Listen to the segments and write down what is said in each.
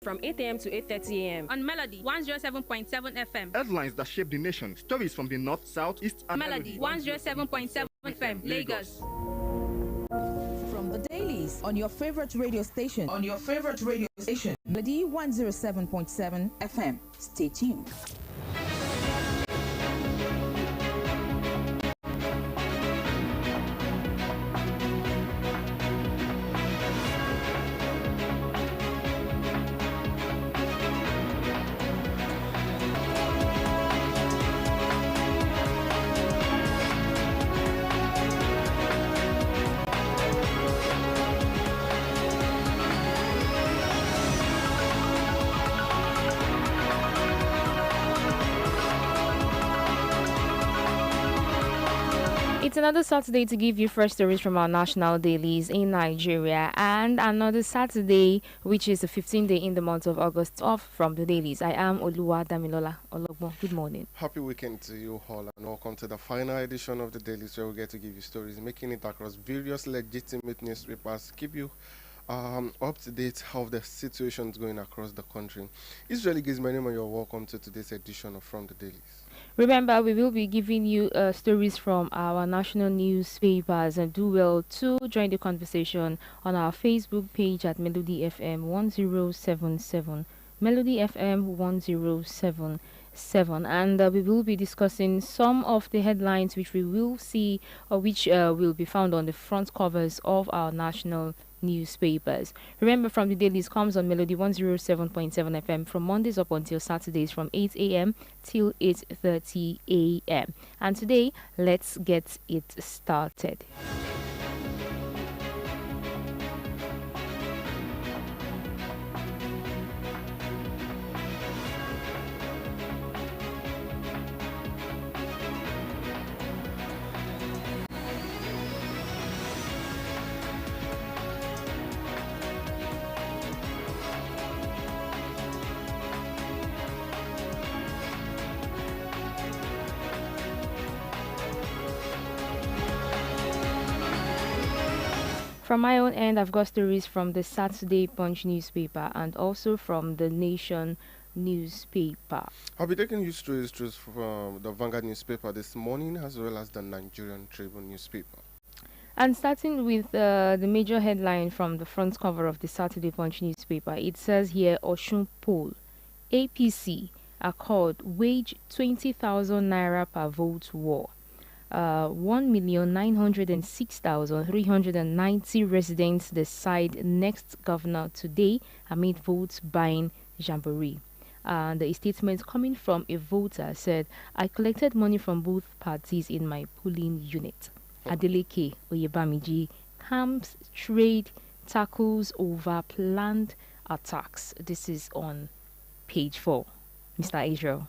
from 8 a.m. to 8:30 a.m. on Melody 107.7 FM. Headlines that shape the nation. Stories from the north, south, east, and Melody 107.7 FM, Lagos. From the Dailies on your favorite radio station. Melody 107.7 FM. Stay tuned. It's another Saturday to give you fresh stories from our national dailies in Nigeria, and another Saturday, which is the 15th day in the month of August, off from the dailies. I am Damilola. Ologbon, good morning. Happy weekend to you all, and welcome to the final edition of the dailies, where we get to give you stories, making it across various legitimate newspapers, keep you up to date how the situation is going across the country. Israeli Getmeradio, you're welcome to today's edition of From the Dailies. Remember, we will be giving you stories from our national newspapers, and do well to join the conversation on our Facebook page at Melody FM 1077. Melody FM 1077, and we will be discussing some of the headlines which we will see, or which will be found on the front covers of our national newspapers. Remember, From the Dailies comes on Melody 107.7 FM from Mondays up until Saturdays from 8 a.m. till 8:30 a.m. And today, let's get it started. From my own end, I've got stories from the Saturday Punch newspaper and also from the Nation newspaper. I'll be taking you stories from the Vanguard newspaper this morning, as well as the Nigerian Tribune newspaper. And starting with the major headline from the front cover of the Saturday Punch newspaper, it says here, Osun poll, APC Accord wage 20,000 naira per vote war. 1,906,390 residents decide next governor today amid votes buying jamboree. The statement coming from a voter said, I collected money from both parties in my polling unit. Adeleke Oyebamiji camps trade tackles over planned attacks. This is on page 4. Mr. Israel.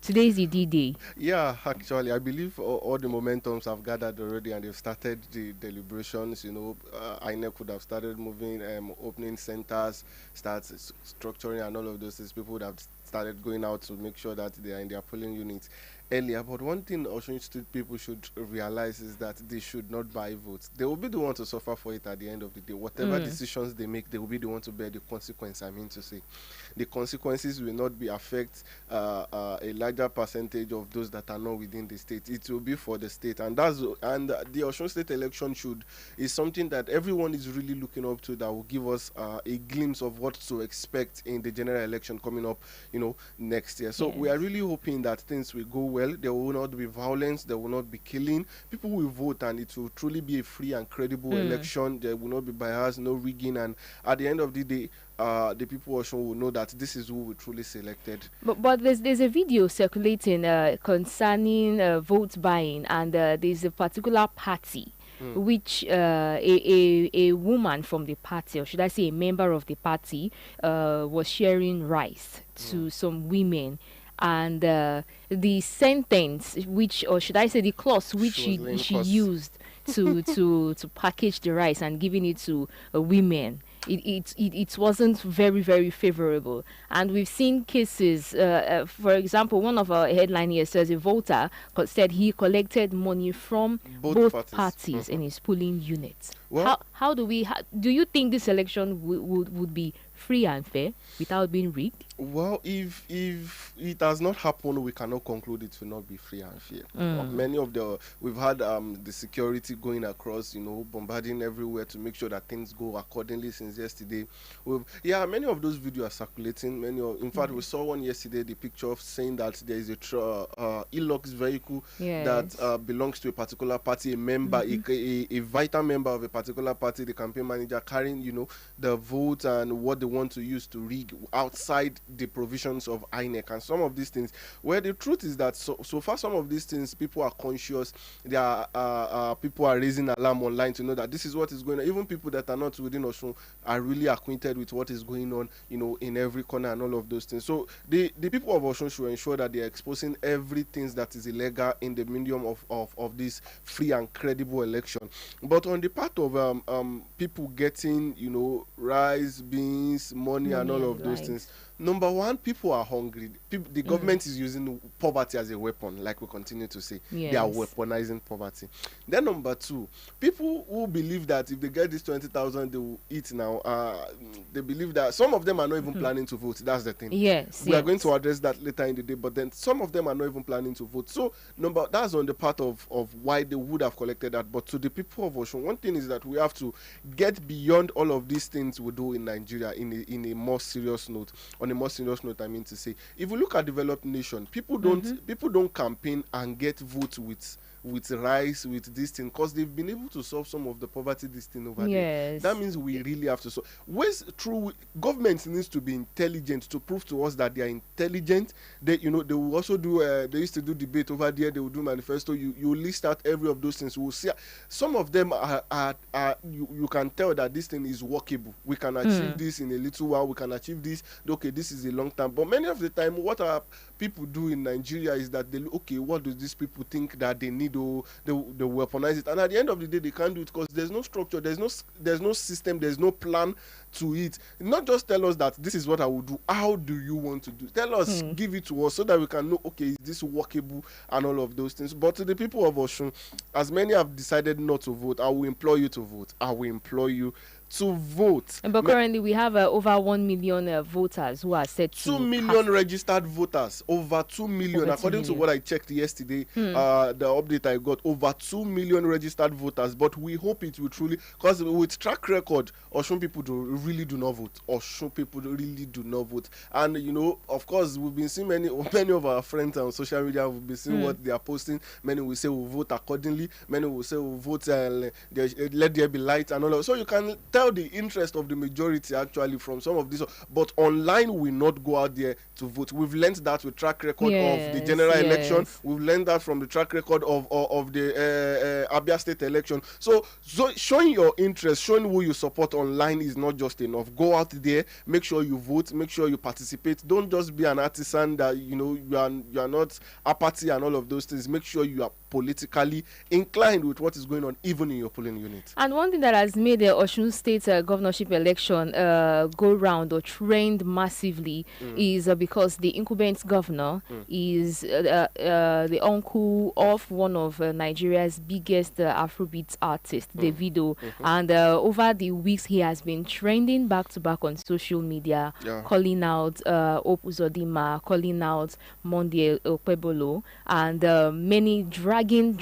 Today is the D-Day. Yeah, actually, I believe all the momentums have gathered already, and they've started the deliberations. INEC could have started moving, opening centers, start structuring, and all of those things. People would have started going out to make sure that they are in their polling units earlier. But one thing Osun State people should realize is that they should not buy votes. They will be the one to suffer for it at the end of the day. Whatever decisions they make, they will be the one to bear the consequence. I mean to say, the consequences will not be affect a larger percentage of those that are not within the state. It will be for the state, and the Osun State election is something that everyone is really looking up to. That will give us a glimpse of what to expect in the general election coming up, next year. So we are really hoping that things will go well. There will not be violence. There will not be killing. People will vote, and it will truly be a free and credible election. There will not be bias, no rigging, and at the end of the day, the people also will know that this is who we truly selected. But there's a video circulating concerning vote buying, and there's a particular party which a woman from the party, or should I say a member of the party, was sharing rice to some women. And the sentence, which, or should I say the clause which she used to package the rice and giving it to women, it wasn't very, very favorable. And we've seen cases, for example, one of our headline here says a voter said he collected money from both parties in his polling unit. Well, how do you think this election would be free and fair without being rigged? Well, if it has not happened, we cannot conclude it will not be free and fair. Many of we've had the security going across, bombarding everywhere to make sure that things go accordingly since yesterday. Many of those videos are circulating. In fact, we saw one yesterday, the picture of saying that there is a Hilux vehicle that belongs to a particular party, a member, a vital member of a particular party, the campaign manager carrying, the vote and what they want to use to rig outside the provisions of INEC. And some of these things, where the truth is that so far some of these things people are conscious. There are people are raising alarm online to know that this is what is going on. Even people that are not within Osun are really acquainted with what is going on, in every corner and all of those things. So the people of Osun should ensure that they are exposing everything that is illegal in the medium of this free and credible election. But on the part of people getting, rice, beans, money and all of those things, number one, people are hungry. The government is using poverty as a weapon, like we continue to say. They are weaponizing poverty. Then number two, people who believe that if they get this 20,000, they will eat now. They believe that some of them are not even planning to vote. That's the thing. We are going to address that later in the day. But then some of them are not even planning to vote. So that's on the part of why they would have collected that. But to the people of Osun, one thing is that we have to get beyond all of these things we do in Nigeria in a more serious note. On a more serious note, I mean to say, if we look at developed nation, people don't campaign and get votes with rice, with this thing, because they've been able to solve some of the poverty this thing over there. That means we really have to solve. Government needs to be intelligent to prove to us that they are intelligent. They will also do. They used to do debate over there. They will do manifesto. You list out every of those things. We will see some of them are you can tell that this thing is workable. We can achieve this in a little while. We can achieve this. Okay, this is a long term. But many of the time, what people do in Nigeria is that what do these people think that they need? They weaponize it, and at the end of the day they can't do it because there's no structure, there's no system, there's no plan to it. Not just tell us that this is what I will do. How do you want to do? Tell us, give it to us so that we can know, okay, is this workable and all of those things. But to the people of Osun, as many have decided not to vote, I will implore you to vote. I will implore you to vote. But currently we have over 1 million voters who are set to 2 million registered voters, over 2 million according to what I checked yesterday. The update I got, over 2 million registered voters. But we hope it will truly, because with track record, Osun people really do not vote. Osun people really do not vote. And of course, we've been seeing many of our friends on social media. We've been seeing what they are posting. Many will say we'll vote accordingly. Many will say we'll vote let there be light and all of. So you can tell the interest of the majority actually from some of these, but online we not go out there to vote. We've learned that with track record of the general election. We've learned that from the track record of the Abia State election. So showing your interest, showing who you support online is not just enough. Go out there, make sure you vote, make sure you participate. Don't just be an artisan that you are not apathy and all of those things. Make sure you are politically inclined with what is going on, even in your polling unit. And one thing that has made the Osun State governorship election go round or trend massively is because the incumbent governor is the uncle of one of Nigeria's biggest Afrobeat artists, Davido. And over the weeks, he has been trending back to back on social media, calling out Hope Uzodinma, calling out Monday Okpebolo, and many dragging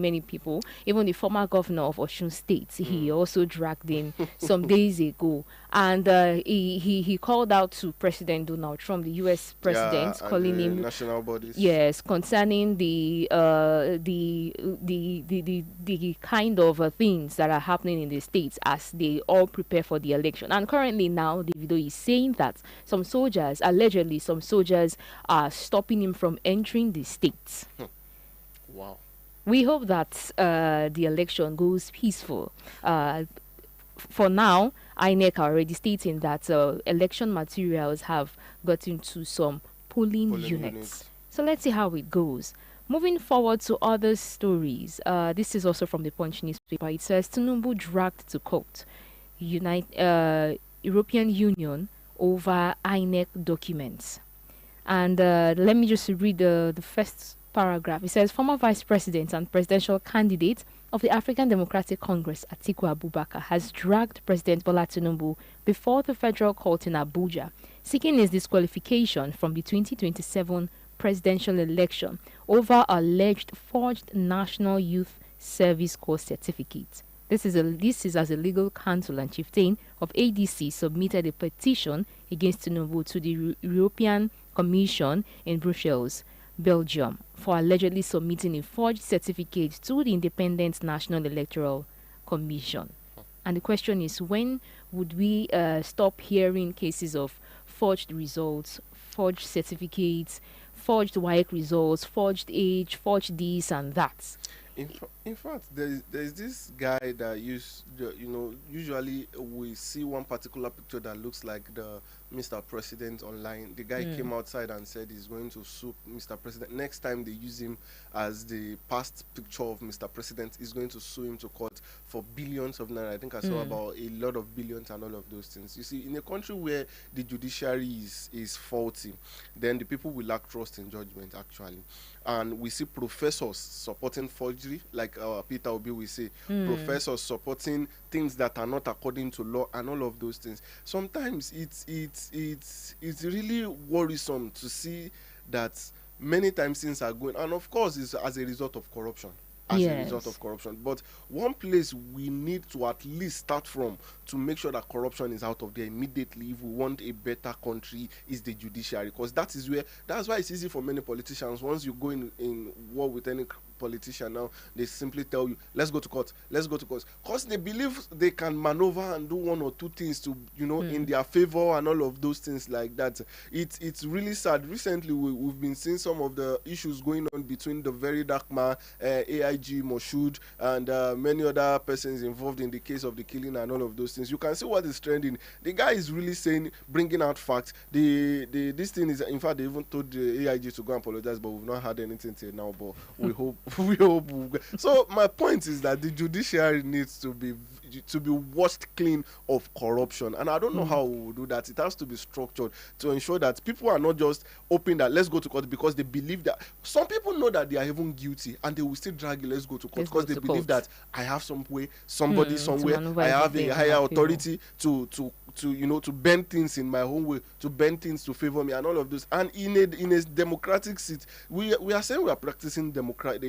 many people. Even the former governor of Osun State, he also dragged him some days ago. And he called out to President Donald Trump, the U.S. president, calling him national bodies. Yes, concerning the kind of things that are happening in the states as they all prepare for the election. And currently now, Davido is saying that allegedly some soldiers are stopping him from entering the states. Wow. We hope that the election goes peaceful. For now, INEC are already stating that election materials have gotten to some polling units. So let's see how it goes. Moving forward to other stories, this is also from the Punch newspaper. It says Tinubu dragged to court, European Union over INEC documents. And let me just read the first paragraph. It says former Vice President and presidential candidate of the African Democratic Congress, Atiku Abubakar, has dragged President Bola Tinubu before the federal court in Abuja, seeking his disqualification from the 2027 presidential election over alleged forged National Youth Service Corps certificate. This is as a legal counsel and chieftain of ADC submitted a petition against Tinubu to the European Commission in Brussels, Belgium, for allegedly submitting a forged certificate to the Independent National Electoral Commission. And the question is, when would we stop hearing cases of forged results, forged certificates, forged WAEC results, forged age, forged this and that? In fact, there's this guy that usually we see one particular picture that looks like the Mr. President online. The guy came outside and said he's going to sue Mr. President. Next time they use him as the past picture of Mr. President, he's going to sue him to court for billions of naira. I think I saw about a lot of billions and all of those things. You see, in a country where the judiciary is faulty, then the people will lack trust in judgment, actually. And we see professors supporting forgery, like Peter Obi will say, professors supporting things that are not according to law and all of those things. Sometimes it's really worrisome to see that many times things are going, and of course it's as a result of corruption. A result of corruption. But one place we need to at least start from to make sure that corruption is out of there immediately if we want a better country is the judiciary, because that's why it's easy for many politicians. Once you go in war with any politician now, they simply tell you, let's go to court, because they believe they can maneuver and do one or two things to in their favor and all of those things like that. It's really sad. Recently we've been seeing some of the issues going on between the very dark man, AIG Moshood, and many other persons involved in the case of the killing and all of those things. You can see what is trending. The guy is really saying, bringing out facts. This thing is, in fact, they even told the AIG to go and apologize, but we've not had anything till now. But we hope so my point is that the judiciary needs to be washed clean of corruption, and I don't know how we will do that. It has to be structured to ensure that people are not just open that let's go to court because they believe that some people know that they are even guilty and they will still drag it, let's go to court, because they believe that I have some way, somebody somewhere, I have a higher authority to bend things in my own way, to bend things to favor me and all of this. And in a democratic seat, we are saying we are practicing a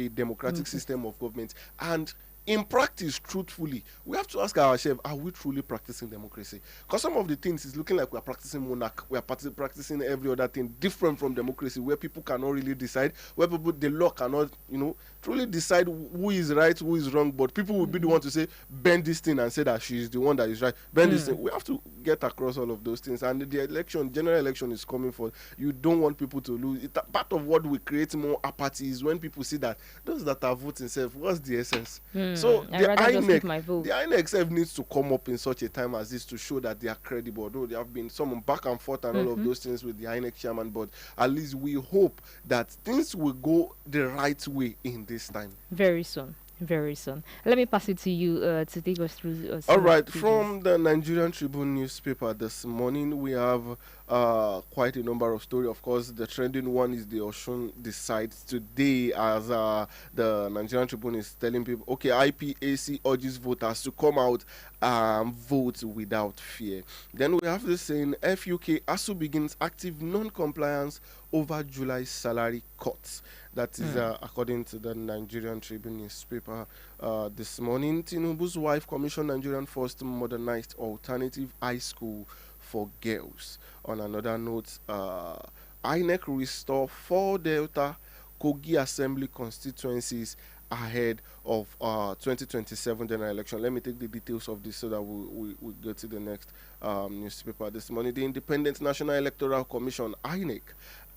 democratic system of government, and in practice, truthfully, we have to ask ourselves, are we truly practicing democracy? Because some of the things is looking like we are practicing monarch, we are practicing every other thing different from democracy, where people cannot really decide, where the law cannot, truly decide who is right, who is wrong, but people will be the one to say, bend this thing and say that she is the one that is right. Bend this thing. We have to get across all of those things. And the general election is coming for. You don't want people to lose. Part of what will create more apathy is when people see that those that are voting self, what's the essence? So the INEC self needs to come up in such a time as this to show that they are credible. Although there have been some back and forth and all of those things with the INEC chairman, but at least we hope that things will go the right way in this time. Very soon. Let me pass it to you to take us through. All right, from the Nigerian Tribune newspaper this morning, we have quite a number of stories. Of course, the trending one is the Osun decides today, as the Nigerian Tribune is telling people, okay, IPAC urges voters to come out and vote without fear. Then we have this saying, FUK ASU begins active non-compliance over July salary cuts. That is according to the Nigerian Tribune newspaper this morning. Tinubu's wife commissioned Nigerian first modernized alternative high school for girls. On another note, INEC restore 4 Delta Kogi Assembly constituencies ahead of 2027 general election. Let me take the details of this so that we get to the next newspaper this morning. The Independent National Electoral Commission, INEC,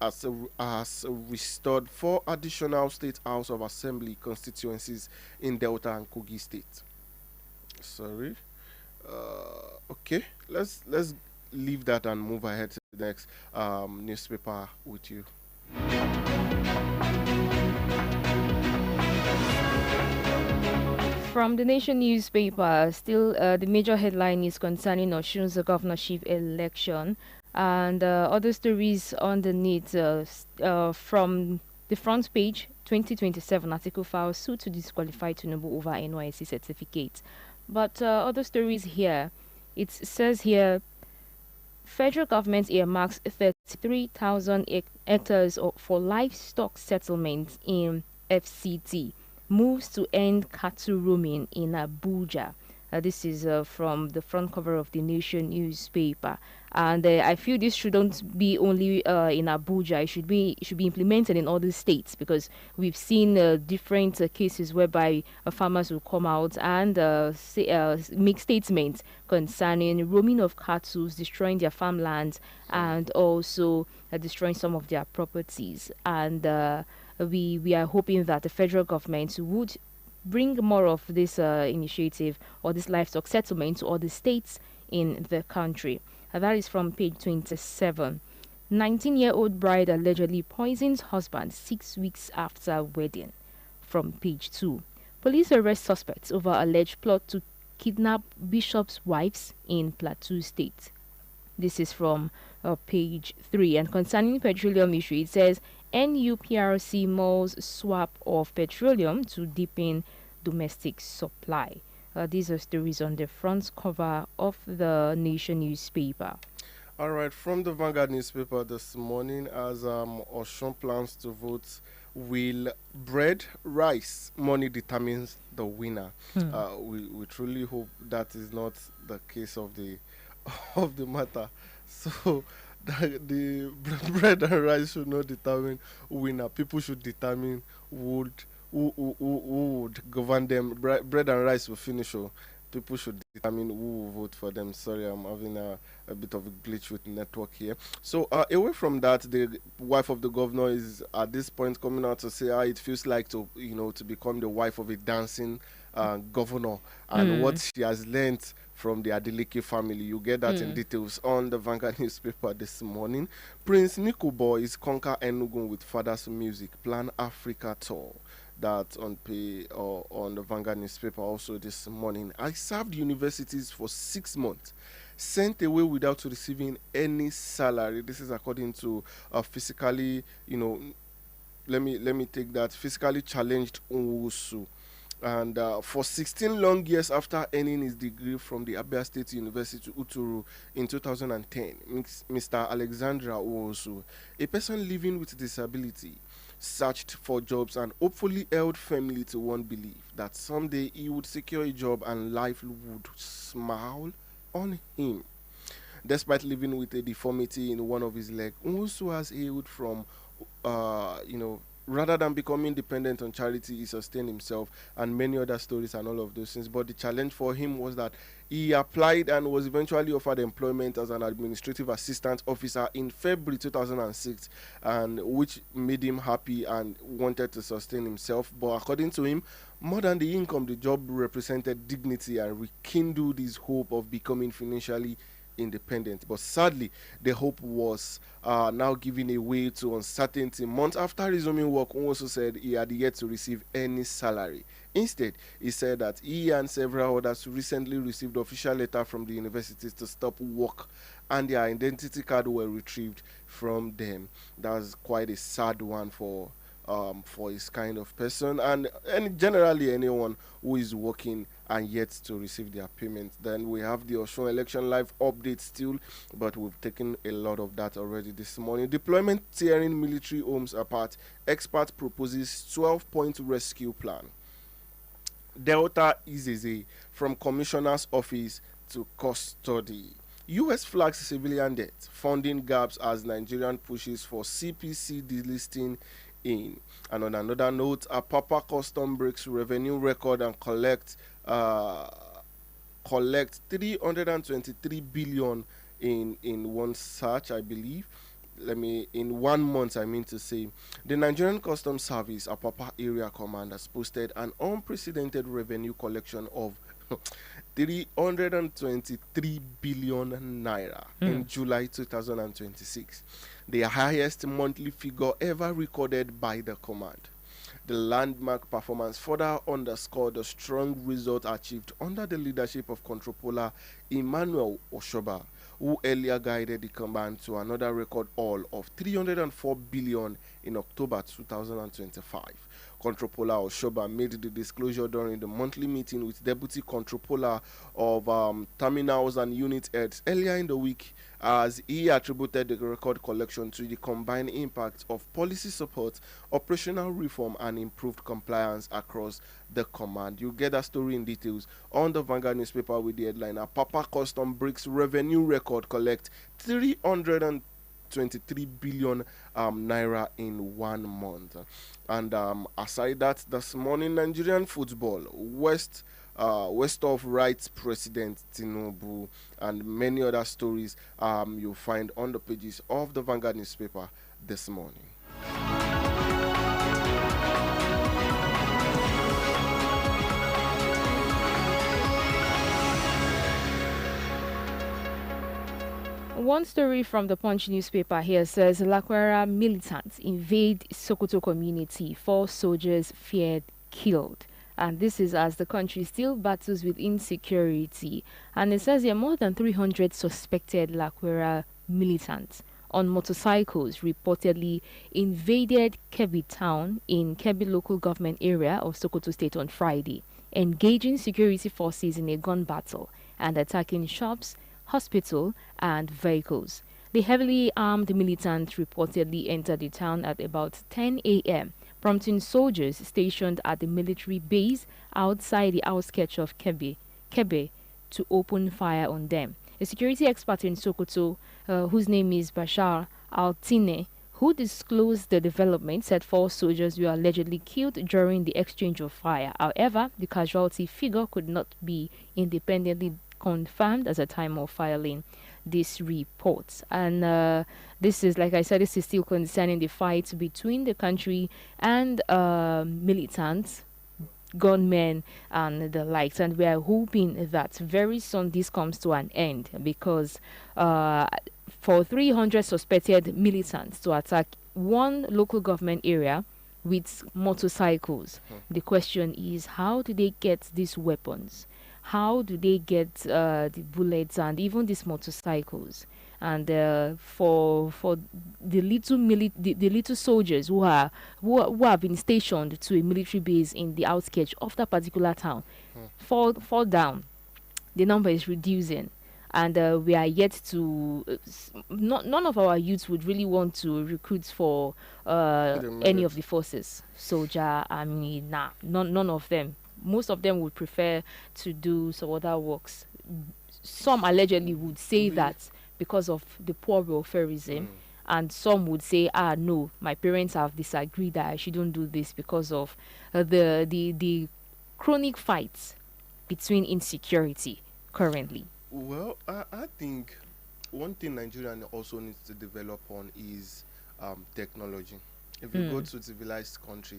has restored 4 additional State House of Assembly constituencies in Delta and Kogi State. Sorry. Okay, let's leave that and move ahead to the next newspaper with you. From the Nation newspaper, still the major headline is concerning Osun's governorship election, and other stories underneath from The front page, 2027 article files suit to disqualify Tinubu over NYSC certificate. But other stories here, it says here, federal government earmarks 33,000 hectares for livestock settlements in FCT. Moves to end cattle roaming in Abuja. This is from the front cover of the Nation newspaper, and I feel this shouldn't be only in Abuja. It should be implemented in other states, because we've seen different cases whereby farmers will come out and make statements concerning roaming of cattle, destroying their farmlands, and also destroying some of their properties. And we are hoping that the federal government would bring more of this initiative or this livestock settlement to other states in the country. That is from page 27. 19-year-old bride allegedly poisons husband 6 weeks after wedding. From page 2. Police arrest suspects over alleged plot to kidnap bishop's wives in Plateau State. This is from page 3. And concerning petroleum issue, it says NUPRC mulls swap of petroleum to deepen domestic supply. These are stories on the front cover of the Nation newspaper. All right, from the Vanguard newspaper this morning, as Oshun plans to vote, will bread, rice, money determines the winner. We truly hope that is not the case of the of the matter. So the bread and rice should not determine winner. People should determine who would govern them. Bread and rice will finish. Oh. People should determine who will vote for them. Sorry, I'm having a bit of a glitch with network here. So away from that, the wife of the governor is at this point coming out to say how it feels like to become the wife of a dancing governor, and what she has learned from the Adeleke family. You get that in details on the Vanguard newspaper this morning. Prince Nikubo is conquer Enugu with father's music, Plan Africa tour. That on the Vanguard newspaper also this morning. I served universities for 6 months, sent away without receiving any salary. This is according to physically, let me take that, physically challenged Unwusu. And for 16 long years after earning his degree from the Abia State University Uturu in 2010, Mr. Alexandra Uwosu, a person living with disability, searched for jobs and hopefully held firmly to one belief that someday he would secure a job and life would smile on him. Despite living with a deformity in one of his legs, Uwosu has hailed from, rather than becoming dependent on charity, he sustained himself, and many other stories and all of those things. But the challenge for him was that he applied and was eventually offered employment as an administrative assistant officer in February 2006, and which made him happy and wanted to sustain himself. But according to him, more than the income, the job represented dignity and rekindled his hope of becoming financially independent. But sadly, the hope was now giving away to uncertainty. Months after resuming work, also said he had yet to receive any salary. Instead, he said that he and several others recently received official letter from the universities to stop work, and their identity card were retrieved from them. That's quite a sad one for his kind of person, and generally anyone who is working and yet to receive their payment. Then we have the Osun election live update still, but we've taken a lot of that already this morning. Deployment tearing military homes apart. Expert proposes 12-point rescue plan. Delta Izeze from commissioner's office to custody. U.S. flags civilian death. Funding gaps as Nigerian pushes for CPC delisting in. And on another note, Papa Custom breaks revenue record and collect 323 billion in one search, I believe. In 1 month, I mean to say. The Nigerian Customs Service, Apapa Area Command, has posted an unprecedented revenue collection of 323 billion naira in July 2026, the highest monthly figure ever recorded by the command. The landmark performance further underscored the strong result achieved under the leadership of Controller Emmanuel Oshoba, who earlier guided the combine to another record haul of 304 billion in October 2025. Controller Oshoba made the disclosure during the monthly meeting with Deputy Controller of Terminals and Unit Heads earlier in the week, as he attributed the record collection to the combined impact of policy support, operational reform, and improved compliance across the command. You get that story in details on the Vanguard newspaper with the headline: Papa Custom breaks revenue record, collect 323 billion naira in 1 month. And aside that, this morning, Nigerian football, West of Rights President Tinubu, and many other stories you'll find on the pages of the Vanguard newspaper this morning. One story from the Punch newspaper here says Lakwera militants invade Sokoto community, 4 soldiers feared killed. And this is as the country still battles with insecurity. And it says here more than 300 suspected Lakwera militants on motorcycles reportedly invaded Kebbi town in Kebbi local government area of Sokoto state on Friday, engaging security forces in a gun battle and attacking shops, hospital, and vehicles. The heavily armed militants reportedly entered the town at about 10 a.m., prompting soldiers stationed at the military base outside the outskirts of Kebbi to open fire on them. A security expert in Sokoto, whose name is Bashar Altine, who disclosed the development, said 4 soldiers were allegedly killed during the exchange of fire. However, the casualty figure could not be independently confirmed at the time of filing this report. And this is, like I said, this is still concerning the fight between the country and militants, gunmen, and the likes. And we are hoping that very soon this comes to an end, because for 300 suspected militants to attack one local government area with motorcycles, the question is, how do they get these weapons? How do they get the bullets and even these motorcycles? And for the little soldiers who have been stationed to a military base in the outskirts of that particular town, fall down, the number is reducing, and we are yet to. None of our youths would really want to recruit for any of the forces, soldier, army. Nah, none of them. Most of them would prefer to do some other works. Some allegedly would say that because of the poor welfareism, and some would say, no, my parents have disagreed that I shouldn't do this because of the chronic fights between insecurity currently. Well, I think one thing Nigeria also needs to develop on is technology. If you go to a civilized country,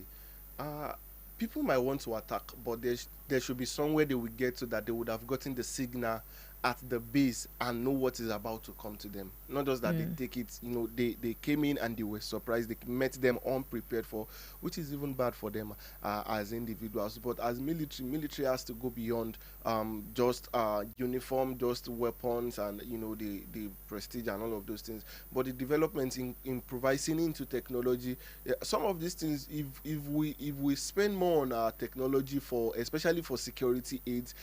people might want to attack, but there should be somewhere they would get to that they would have gotten the signal at the base and know what is about to come to them. Not just that they take it, they came in and they were surprised, they met them unprepared for, which is even bad for them as individuals. But as military has to go beyond just uniform, just weapons, and the prestige and all of those things. But the development in improvising into technology, some of these things, if we spend more on our technology especially for security aids,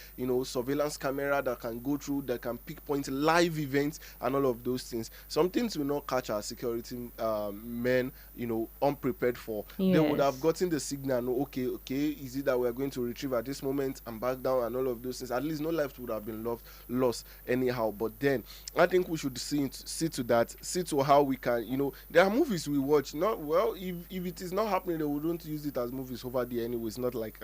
surveillance camera that can go through, that can pinpoint live events and all of those things, some things will not catch our security men unprepared for. Yes. They would have gotten the signal, okay, is it that we are going to retrieve at this moment and back down and all of those things? At least no life would have been lost anyhow. But then I think we should see to that, see to how we can, there are movies we watch, if it is not happening, they wouldn't use it as movies over there anyways, not like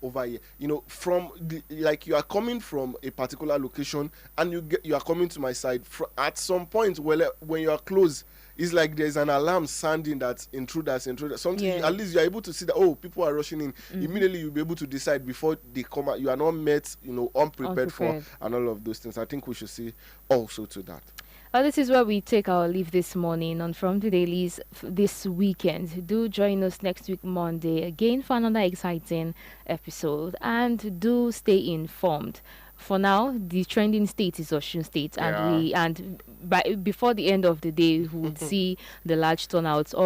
over here, from like you are coming from a particular location and you are coming to my side. At some point, when you are close, it's like there's an alarm sounding that intruders. Something at least you are able to see that people are rushing in. Immediately you'll be able to decide before they come out. You are not met, unprepared for, and all of those things. I think we should see also to that. This is where we take our leave this morning on From the Dailies this weekend. Do join us next week, Monday, again for another exciting episode. And do stay informed. for now, the trending state is Osun State, and before the end of the day, we would see the large turnouts all